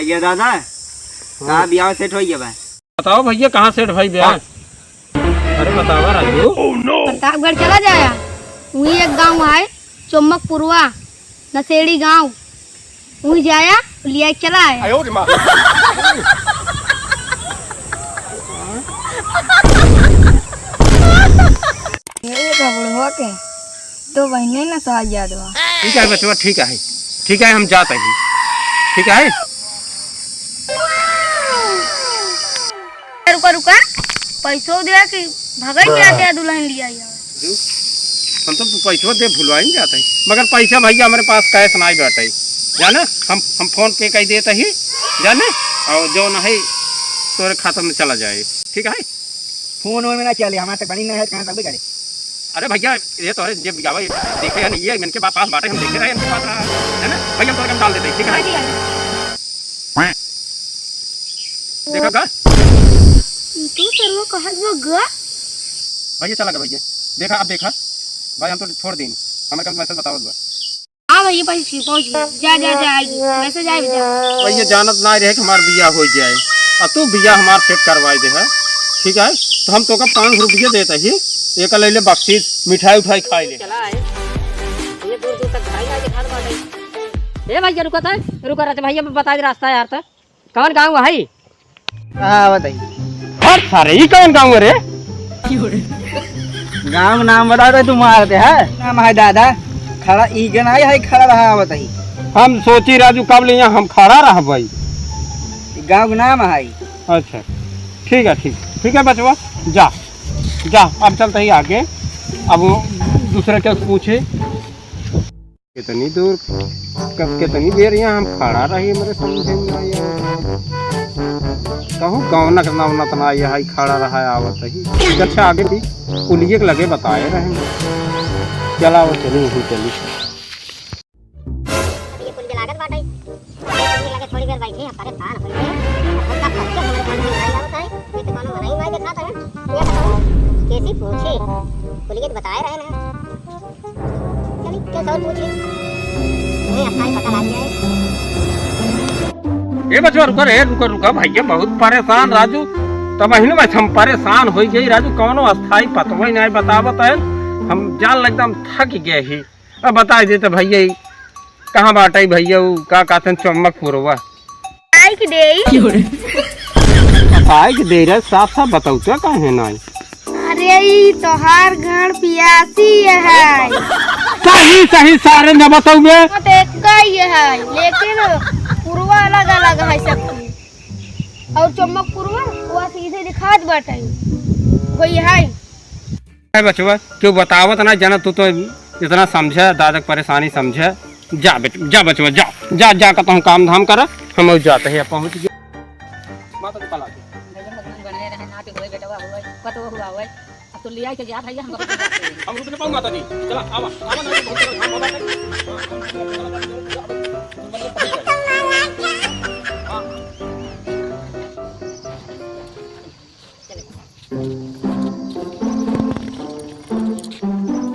भैया दादा कहाँ ब्याह सेट हो गया भाई? बताओ भैया कहाँ सेट भाई ब्याह? अरे बताओ राजू। प्रतापगढ़ चला जाया, वही एक गांव है चुम्बकपुरवा नशेड़ी गांव, वही जाया लिया चला आया। के तो बहने ना सहा यादवा। ठीक है बचवा, ठीक है हम जाते हैं। ठीक है रुका पैसों दे कि भगई जाते दुल्हन लिया हम तो पैसा दे भुलवा ही जाते हैं, मगर पैसा भैया हमारे पास कैश नहीं बैठे जाने, हम फोन पे कह देते ही जाने, और जो नहीं तोरे खाता में चला जाए। ठीक है फोन में ना चले, हमारे बनी नहीं है कहाँ तक करे। अरे भैया ये तो है जब गावा देखे हैं ये इनके पास बाटे हम देखे रहे इनके पास है ना भैया, हम तो कम डाल देते हैं। ठीक है देखा का तू सर्व कहत वो ग भैया चला गया भैया, देखा अब देखा भाई हम तो छोड़ दी हमें कल मैसेज बताओ। हां भैया पैसे पहुंच गए, जा आएगी मैसेज आए भैया जानत ना रहे कि हमार बिया हो जाए और तू बिया हमार सेट करवाई दे है। ठीक है तो हम तो का 5 रुपये देते ही एक ले ले बख्शीश मिठाई उठाई खाई ले। चला है ये दूर तक भाई ना दिखा बाटे। ए भैया रुका रहे भैया बता दे रास्ता यार, तो कौन गांव है? हाँ बताइए। और सारे ही कौन गांव रे? गाँव नाम बता दे तुम्हारे है नाम है दादा खड़ा ई गनाई है खड़ा रहा बताइए। हम सोची राजू कब ले हम खड़ा रहा भाई, गाँव का नाम है। अच्छा ठीक है बचवा जा अब चलते ही आगे। अब दूसरे के पूछे कितनी दूर कब कितनी देर यहाँ हम खड़ा रही मेरे समझ में नहीं आया। कहूँ गाँव न तना यहाँ खड़ा रहा है आवत ही। अच्छा आगे भी पुलिये के लगे बताए रहे चला वो चली थोड़ी देर बैठे परेशान हो कैसी पूछे पुलिस बताए रहे ना, चलिए कैसे और पूछे पता लग जाए। ये बचवा रुका भैया बहुत परेशान राजू, तब महीने में हम परेशान हो गई राजू, कौनो अस्थाई पतवा नहीं बतावत है, हम जान एकदम थक गए ही। अब बता देते भैया कहाँ बाटे भैया का कहते चुम्बकपुरवा दे रहे साफ बताऊ कहे नहीं। अरे तोहार घर पियासी है। सही सारे न बताऊ है लेकिन पुरवा अलग है सबकी, और चुम्बकपुरवा वो सीधे दिखात बाटे कोई है। बचवा क्यों बतावत ना जाना, तू तो इतना समझे दादा परेशानी समझे। जा बचवा जा कहता हूँ काम धाम कर, हम जाते हैं पहुँच गए। तो लिया के जा भैया हम रुक पाऊंगा माता जी चला आवा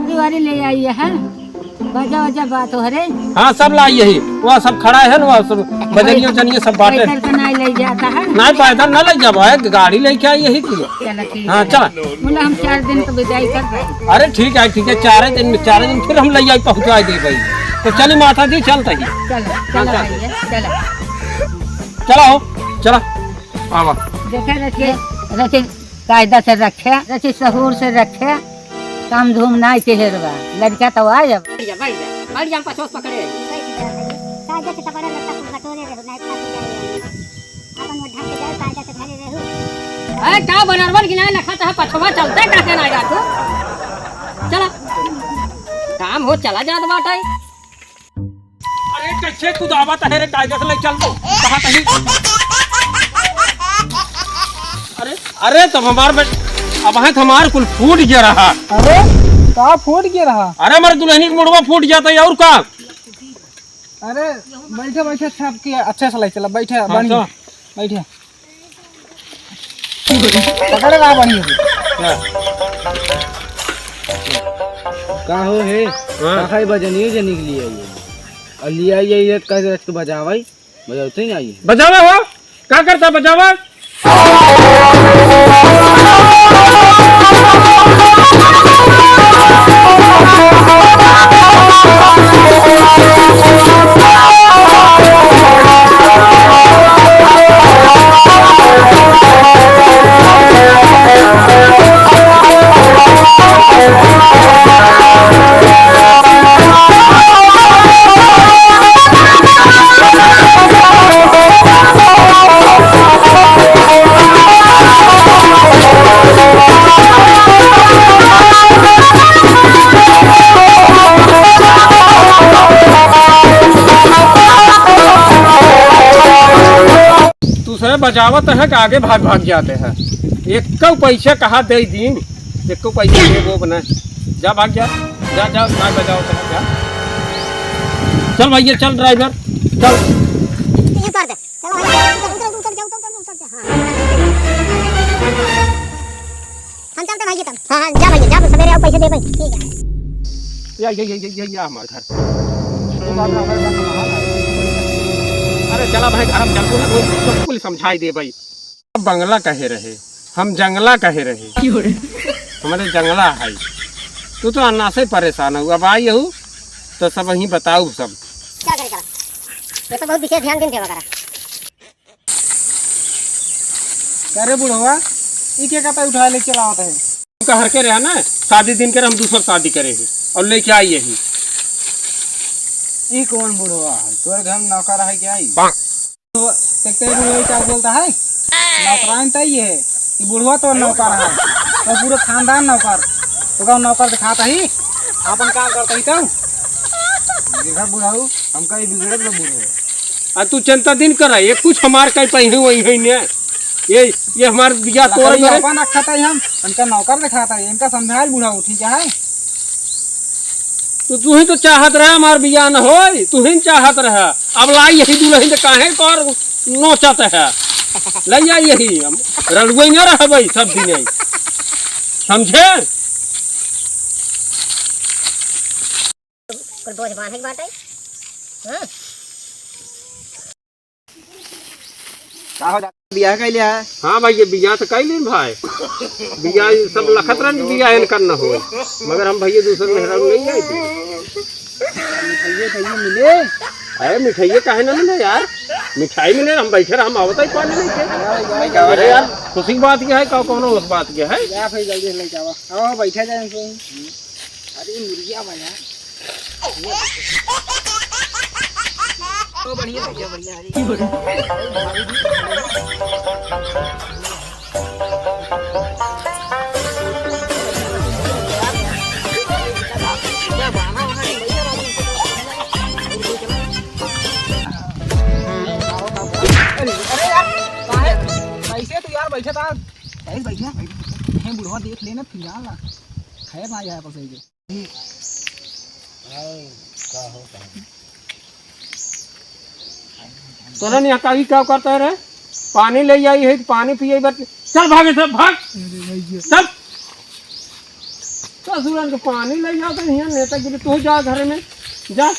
दिवाली ले आई है बाजा बात हो रे। हाँ सब लाई यही वहाँ सब खड़ा है ना, सब बजनियों जनिए सब बाटे नहीं ले जाता है, नहीं पैदल न ले जाओ गाड़ी लेके आई यही थी। हाँ चला बोला हम 4 दिन तो विदाई कर रहे हैं। अरे ठीक है 4 दिन फिर हम ले आई पहुँचा दे भाई। तो चली माता जी चलता ही चला आवा देखे रखे कायदा से रखे सहूर से रखे, काम धूम नहीं चेहरवा लड़का तो आ जा बैठ जा पछोस पकड़े कायदा से पकड़े लगता तुम कटोरे रहो नहीं अपन वो ढंग से जाए कायदा से धरे रहो। ए का बनरवन की नहीं लखा था पछवा चलते काटे ना जा तू चला काम हो चला जा बाटा। अरे कैसे तू दावत है रे कायदा से ले चल दो कहां कहीं। अरे तब हमार अब है हमार कुल फूट गया रहा। अरे का फूट गया रहा? अरे हमारे दुल्हनी का मुड़वा फूट जाता है और का। अरे बैठे सबकी अच्छे से ले चला बैठे बढ़िया बैठे पकड़ रहा बढ़िया का हो है खाई बजनिए जनी के लिए और लिया ये कह के बजावाई बजाते ही आइए। बजावा हो, क्या करता बजावा? दूसरे बजावत है कि आगे भाग भाग जाते हैं। एक को पैसा कहा दे दिन, एक को पैसा दे वो बना। जा भाग जा, जा जा ना बजाओ तो जा। चल भैया चल ड्राइवर चल। ये कर दे, चलो भाई उतर जा। हाँ हम चलते भाई तब। हाँ जा भैया जा, सवेरे आओ पैसे दे भाई। ठीक है या हमारे घर। अरे चला भाई घर हम चल कुल समझाई दे भाई। बंगला कहे रहे, हम जंगला कहे रहे, हमारे जंगला है। तू तो अन्ना से परेशान हो, अब आई हूँ तो सब वहीं बताऊ सब क्या करे करा। ये तो बहुत विशेष ध्यान देवा करा। अरे बुढ़वा ये क्या कहता है उठा ले चला होता है। उनका हर के रहा ना, शादी दिन के हम दूसरा शादी करे ही और लेके आई यही। ये कौन बुढ़वा है? तोर घर में नौकर है क्या? तो बुढ़वा क्या बोलता है? नौकरान तो ये है कि बुढ़वा तो नौकर है, तो पूरा खानदान नौकर। तो नौकर दिखाता ही अपन काम करता ही तब देखा बुढ़ाऊ हम कहीं बिगड़े तो बुढ़ो। तू चिंता दिन कर ये कुछ हमारे कहीं पही वही है ने ये हमारे बिया तोड़ अपन रखा था हम इनका नौकर दिखाता है, इनका समझाए बुढ़ाऊ ठीक है। तो तू ही तो चाहत रहा हमार बिया न हो, तू ही चाहत रहा। अब लाई यही दुल्हन काहे कर नोचत है, ले जा यही हम रलुई न रह भाई सब दिन समझे। बोझ बांधे की बात है। हां का हो जाता बियाह कैले है? हाँ भाई ये बिया तो कैले भाई, बिया सब लखत रन बिया है करना हो, मगर हम भैया दूसरे मेहरान नहीं आए थे। मिठाई मिले? अरे मिठाई काहे ना मिले यार, मिठाई मिले हम बैठे रहे, हम आवता ही पानी नहीं थे। अरे यार खुशी की बात क्या है, कौन उस बात क्या है। जा भाई जल्दी ले जाओ, आओ बैठा जाए। अरे मुर्गिया भैया तो बढ़िया कैसे तो यार बैठा था बैठा बुढ़वा देख लेना फिर ला खैर ना जाए पर सही तो यहाँ का क्या करता है रे, पानी ले आई है पानी पिए चल भागे सब भाग सब ससुराल को पानी ले जाओ तो यहाँ नेता गिरी। तू जा घर में जा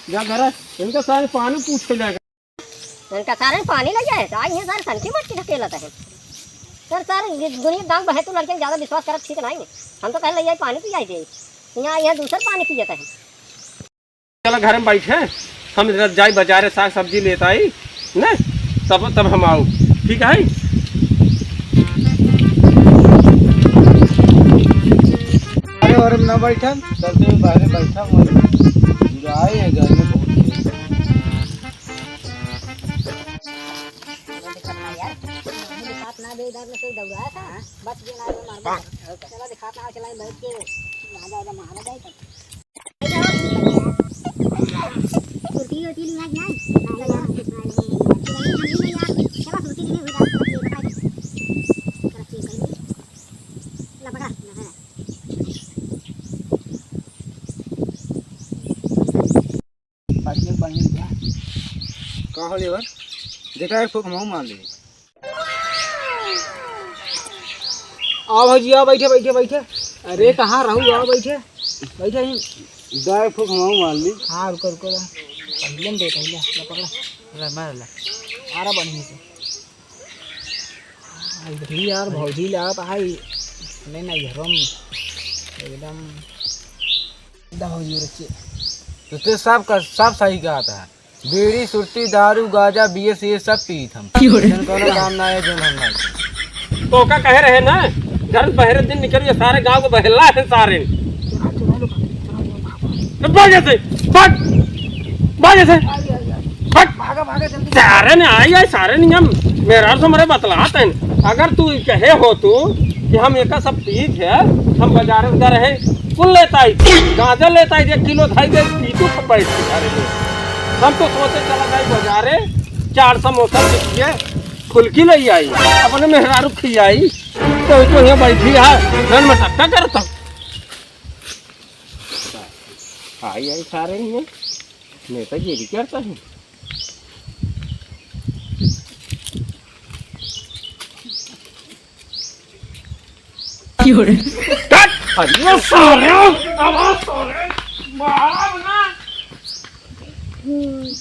जा घर इनका सारे पानी पूछ के जाएगा। इनका सारे पानी लग जाए तो आई है सारे सनकी मटकी ढकेलता है सर। सारे दुनिया दांग बहे तो लड़के ज्यादा विश्वास कर ठीक नहीं है। हम तो कह ले जाए पानी पी जाए दे, यहाँ यहाँ दूसरा पानी पी जाता है। चलो घर में बैठे हम जाए बाजारे साग सब्जी लेता आई न, तब हम आओ ठीक है। अरे और न बैठा चलते बाहर बैठा आए हैं घर में कहाँ हो लेवर देखा है फूक मार ले। आओ भाजी आओ बैठे बैठे बैठे। अरे कहाँ रहू आओ बैठे बैठे ही दाय फूक मार ली। हाँ रुको रुको पहले दे पहले ला पकड़ा ला मार ला आ रहा बढ़िया से इधर यार भौजी ला भाई नहीं नहीं घरम एकदम भौजी रखे तो ते सब सही कहा था बीड़ी सुरती दारू गाजा बीएस ये सब पी हम कोनो काम ना है जो हम ना तो का कह रहे ना घर पहरे दिन निकलिए सारे गांव को बहला है सारे भागे से भाग भागे से भाग भागा भागा जल्दी सारे ने आई सारे नियम मेरा से मरे बतलाते हैं अगर तू कहे हो तू कि हम एक सब ठीक है हम बाजार में रहे कुल लेता ही गाजर लेता ही 1 किलो ढाई दे पीतू बैठ हम तो सोचे चला गई बाजारे 4 समोसा दिखिए फुल्की ले आई अपने मेहरारू खी आई तो यहाँ बैठी है धन में टक्का करता आई सारे ही नेता ये भी करता है अरे सारे आवाज सारे